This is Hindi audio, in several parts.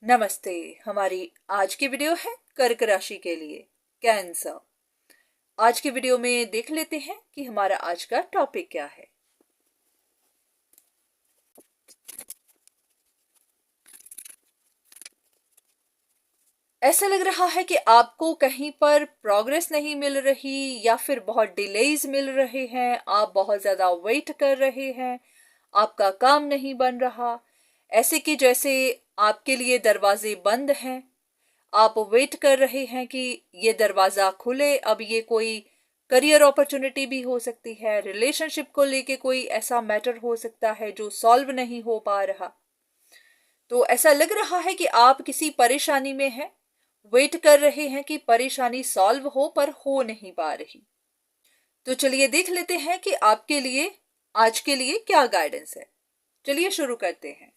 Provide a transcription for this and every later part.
नमस्ते। हमारी आज की वीडियो है कर्क राशि के लिए, कैंसर। आज की वीडियो में देख लेते हैं कि हमारा आज का टॉपिक क्या है। ऐसा लग रहा है कि आपको कहीं पर प्रोग्रेस नहीं मिल रही या फिर बहुत डिलेज मिल रहे हैं। आप बहुत ज्यादा वेट कर रहे हैं, आपका काम नहीं बन रहा। ऐसे कि जैसे आपके लिए दरवाजे बंद हैं, आप वेट कर रहे हैं कि ये दरवाजा खुले। अब ये कोई करियर अपॉर्चुनिटी भी हो सकती है, रिलेशनशिप को लेके कोई ऐसा मैटर हो सकता है जो सॉल्व नहीं हो पा रहा। तो ऐसा लग रहा है कि आप किसी परेशानी में हैं, वेट कर रहे हैं कि परेशानी सॉल्व हो, पर हो नहीं पा रही। तो चलिए देख लेते हैं कि आपके लिए आज के लिए क्या गाइडेंस है। चलिए शुरू करते हैं।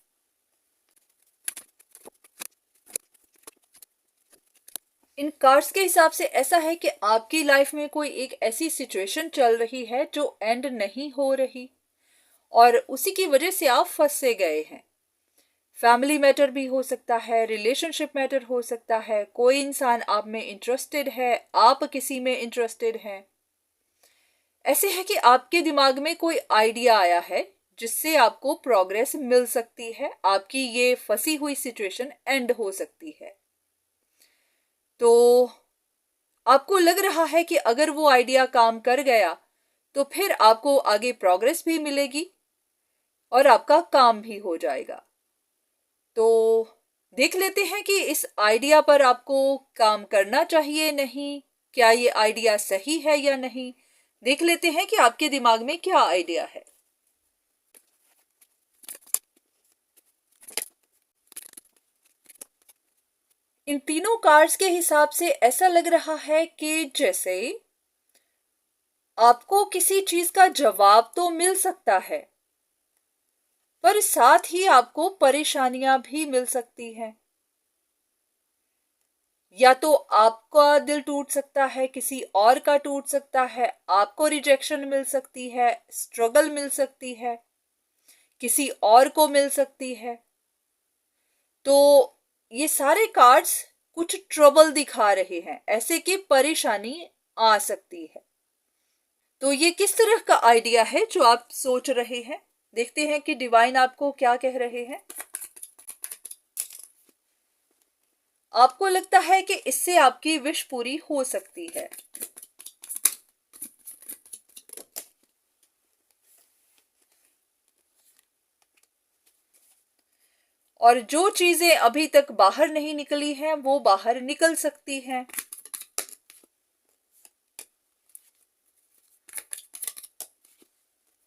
इन कार्ड्स के हिसाब से ऐसा है कि आपकी लाइफ में कोई एक ऐसी सिचुएशन चल रही है जो एंड नहीं हो रही और उसी की वजह से आप फंसे गए हैं। फैमिली मैटर भी हो सकता है, रिलेशनशिप मैटर हो सकता है, कोई इंसान आप में इंटरेस्टेड है, आप किसी में इंटरेस्टेड हैं। ऐसे है कि आपके दिमाग में कोई आइडिया आया है जिससे आपको प्रोग्रेस मिल सकती है, आपकी ये फंसी हुई सिचुएशन एंड हो सकती है। तो आपको लग रहा है कि अगर वो आइडिया काम कर गया तो फिर आपको आगे प्रोग्रेस भी मिलेगी और आपका काम भी हो जाएगा। तो देख लेते हैं कि इस आइडिया पर आपको काम करना चाहिए नहीं, क्या ये आइडिया सही है या नहीं। देख लेते हैं कि आपके दिमाग में क्या आइडिया है। इन तीनों कार्ड्स के हिसाब से ऐसा लग रहा है कि जैसे आपको किसी चीज का जवाब तो मिल सकता है, पर साथ ही आपको परेशानियां भी मिल सकती हैं। या तो आपका दिल टूट सकता है, किसी और का टूट सकता है, आपको रिजेक्शन मिल सकती है, स्ट्रगल मिल सकती है, किसी और को मिल सकती है। तो ये सारे कार्ड्स कुछ ट्रबल दिखा रहे हैं, ऐसे कि परेशानी आ सकती है। तो ये किस तरह का आइडिया है जो आप सोच रहे हैं। देखते हैं कि डिवाइन आपको क्या कह रहे हैं। आपको लगता है कि इससे आपकी विश पूरी हो सकती है। और जो चीजें अभी तक बाहर नहीं निकली हैं वो बाहर निकल सकती हैं।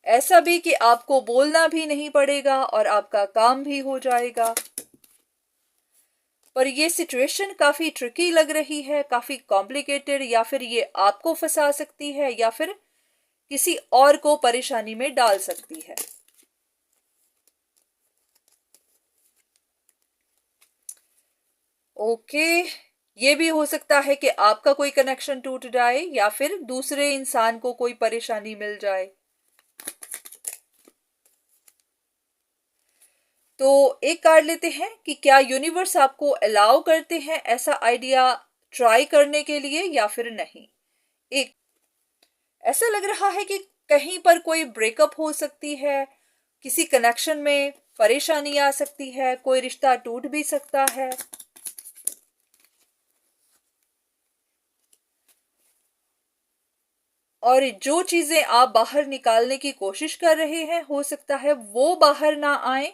ऐसा भी कि आपको बोलना भी नहीं पड़ेगा और आपका काम भी हो जाएगा। पर ये सिचुएशन काफी ट्रिकी लग रही है, काफी कॉम्प्लिकेटेड। या फिर ये आपको फंसा सकती है या फिर किसी और को परेशानी में डाल सकती है। ओके, ये भी हो सकता है कि आपका कोई कनेक्शन टूट जाए या फिर दूसरे इंसान को कोई परेशानी मिल जाए। तो एक कार्ड लेते हैं कि क्या यूनिवर्स आपको अलाउ करते हैं ऐसा आइडिया ट्राई करने के लिए या फिर नहीं। एक ऐसा लग रहा है कि कहीं पर कोई ब्रेकअप हो सकती है, किसी कनेक्शन में परेशानी आ सकती है, कोई रिश्ता टूट भी सकता है। और जो चीजें आप बाहर निकालने की कोशिश कर रहे हैं, हो सकता है वो बाहर ना आए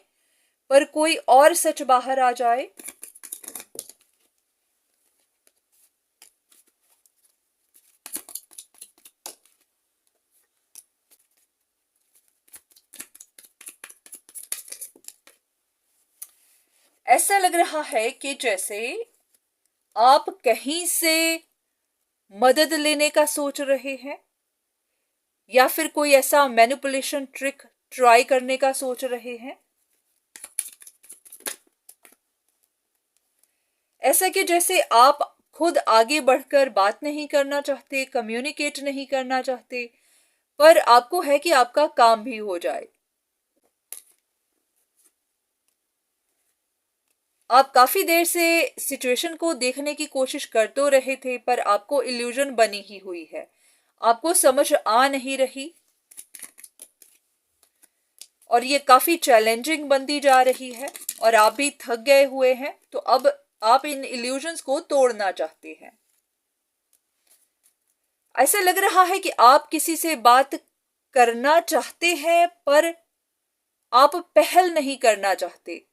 पर कोई और सच बाहर आ जाए। ऐसा लग रहा है कि जैसे आप कहीं से मदद लेने का सोच रहे हैं या फिर कोई ऐसा मैनिपुलेशन ट्रिक ट्राई करने का सोच रहे हैं। ऐसा कि जैसे आप खुद आगे बढ़कर बात नहीं करना चाहते, कम्युनिकेट नहीं करना चाहते, पर आपको है कि आपका काम भी हो जाए। आप काफी देर से सिचुएशन को देखने की कोशिश कर तो रहे थे, पर आपको इल्यूजन बनी ही हुई है, आपको समझ आ नहीं रही और ये काफी चैलेंजिंग बनती जा रही है और आप भी थक गए हुए हैं। तो अब आप इन इल्यूजन्स को तोड़ना चाहते हैं। ऐसा लग रहा है कि आप किसी से बात करना चाहते हैं, पर आप पहल नहीं करना चाहते।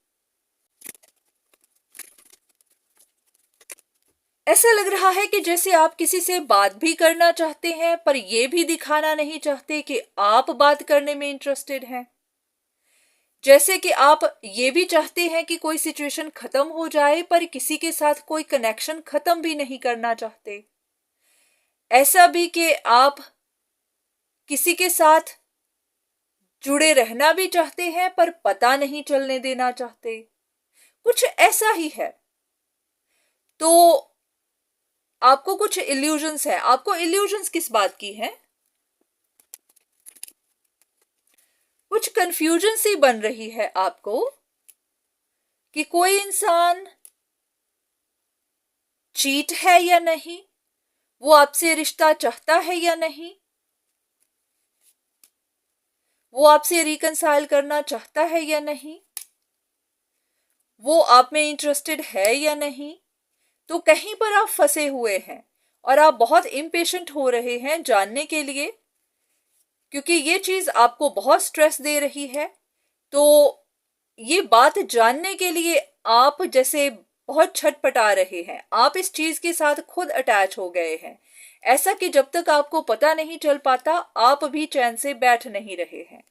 ऐसा लग रहा है कि जैसे आप किसी से बात भी करना चाहते हैं, पर यह भी दिखाना नहीं चाहते कि आप बात करने में इंटरेस्टेड हैं। जैसे कि आप ये भी चाहते हैं कि कोई सिचुएशन खत्म हो जाए, पर किसी के साथ कोई कनेक्शन खत्म भी नहीं करना चाहते। ऐसा भी कि आप किसी के साथ जुड़े रहना भी चाहते हैं, पर पता नहीं चलने देना चाहते। कुछ ऐसा ही है। तो आपको कुछ इल्यूजन्स है। आपको इल्यूजन्स किस बात की है? कुछ कंफ्यूजन सी बन रही है आपको कि कोई इंसान चीट है या नहीं, वो आपसे रिश्ता चाहता है या नहीं, वो आपसे रिकंसाइल करना चाहता है या नहीं, वो आप में इंटरेस्टेड है या नहीं। तो कहीं पर आप फंसे हुए हैं और आप बहुत इम्पेशेंट हो रहे हैं जानने के लिए, क्योंकि ये चीज आपको बहुत स्ट्रेस दे रही है। तो ये बात जानने के लिए आप जैसे बहुत छटपटा रहे हैं, आप इस चीज के साथ खुद अटैच हो गए हैं, ऐसा कि जब तक आपको पता नहीं चल पाता आप भी चैन से बैठ नहीं रहे हैं।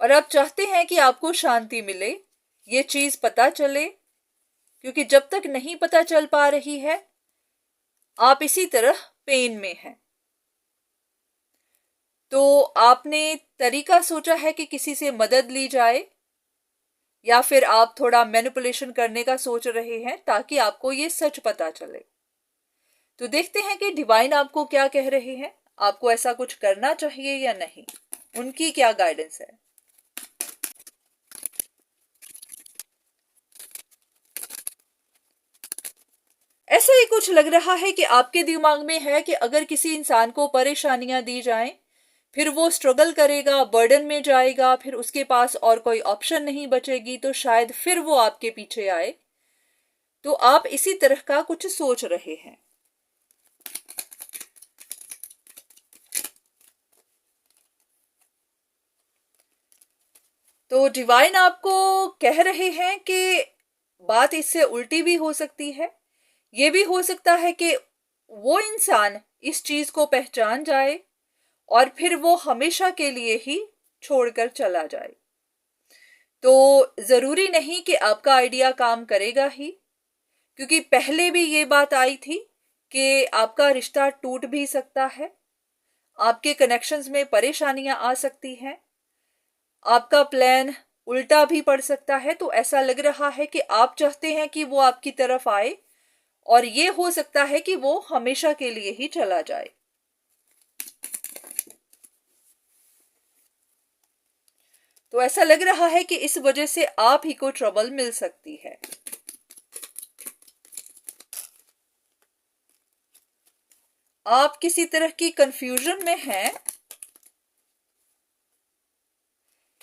और आप चाहते हैं कि आपको शांति मिले, ये चीज पता चले, क्योंकि जब तक नहीं पता चल पा रही है आप इसी तरह पेन में हैं। तो आपने तरीका सोचा है कि किसी से मदद ली जाए, या फिर आप थोड़ा मैनिपुलेशन करने का सोच रहे हैं ताकि आपको ये सच पता चले। तो देखते हैं कि डिवाइन आपको क्या कह रहे हैं। आपको ऐसा कुछ करना चाहिए या नहीं, उनकी क्या गाइडेंस है। ऐसा ही कुछ लग रहा है कि आपके दिमाग में है कि अगर किसी इंसान को परेशानियां दी जाएं, फिर वो स्ट्रगल करेगा, बर्डन में जाएगा, फिर उसके पास और कोई ऑप्शन नहीं बचेगी, तो शायद फिर वो आपके पीछे आए। तो आप इसी तरह का कुछ सोच रहे हैं। तो डिवाइन आपको कह रहे हैं कि बात इससे उल्टी भी हो सकती है। ये भी हो सकता है कि वो इंसान इस चीज को पहचान जाए और फिर वो हमेशा के लिए ही छोड़कर चला जाए। तो जरूरी नहीं कि आपका आइडिया काम करेगा ही, क्योंकि पहले भी ये बात आई थी कि आपका रिश्ता टूट भी सकता है, आपके कनेक्शंस में परेशानियां आ सकती हैं, आपका प्लान उल्टा भी पड़ सकता है। तो ऐसा लग रहा है कि आप चाहते हैं कि वो आपकी तरफ आए, और ये हो सकता है कि वो हमेशा के लिए ही चला जाए। तो ऐसा लग रहा है कि इस वजह से आप ही को ट्रबल मिल सकती है। आप किसी तरह की कंफ्यूजन में हैं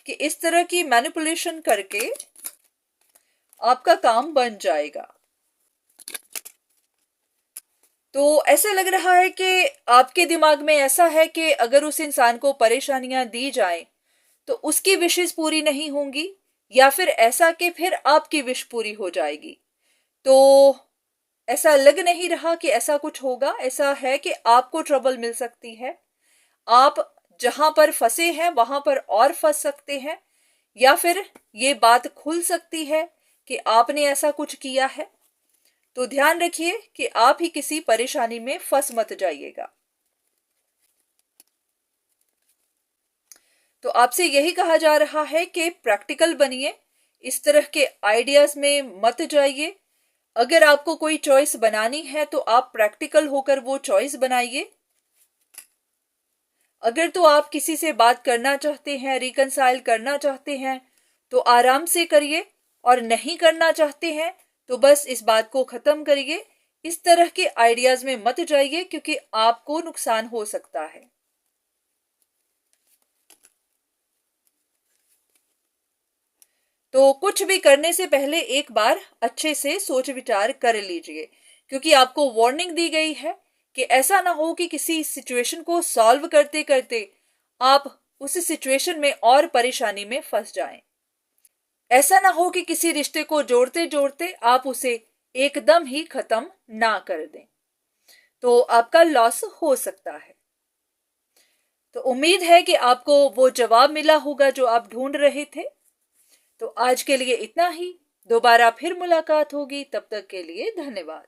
कि इस तरह की मैनिपुलेशन करके आपका काम बन जाएगा। तो ऐसा लग रहा है कि आपके दिमाग में ऐसा है कि अगर उस इंसान को परेशानियां दी जाएं तो उसकी विशेष पूरी नहीं होंगी, या फिर ऐसा कि फिर आपकी विश पूरी हो जाएगी। तो ऐसा लग नहीं रहा कि ऐसा कुछ होगा। ऐसा है कि आपको ट्रबल मिल सकती है, आप जहां पर फंसे हैं वहां पर और फंस सकते हैं, या फिर ये बात खुल सकती है कि आपने ऐसा कुछ किया है। तो ध्यान रखिए कि आप ही किसी परेशानी में फंस मत जाइएगा। तो आपसे यही कहा जा रहा है कि प्रैक्टिकल बनिए, इस तरह के आइडियाज में मत जाइए। अगर आपको कोई चॉइस बनानी है तो आप प्रैक्टिकल होकर वो चॉइस बनाइए। अगर तो आप किसी से बात करना चाहते हैं, रिकंसाइल करना चाहते हैं, तो आराम से करिए, और नहीं करना चाहते हैं तो बस इस बात को खत्म करिए। इस तरह के आइडियाज में मत जाइए, क्योंकि आपको नुकसान हो सकता है। तो कुछ भी करने से पहले एक बार अच्छे से सोच विचार कर लीजिए, क्योंकि आपको वार्निंग दी गई है कि ऐसा ना हो कि किसी सिचुएशन को सॉल्व करते करते आप उस सिचुएशन में और परेशानी में फंस जाएं। ऐसा ना हो कि किसी रिश्ते को जोड़ते जोड़ते आप उसे एकदम ही खत्म ना कर दें, तो आपका लॉस हो सकता है। तो उम्मीद है कि आपको वो जवाब मिला होगा जो आप ढूंढ रहे थे। तो आज के लिए इतना ही। दोबारा फिर मुलाकात होगी, तब तक के लिए धन्यवाद।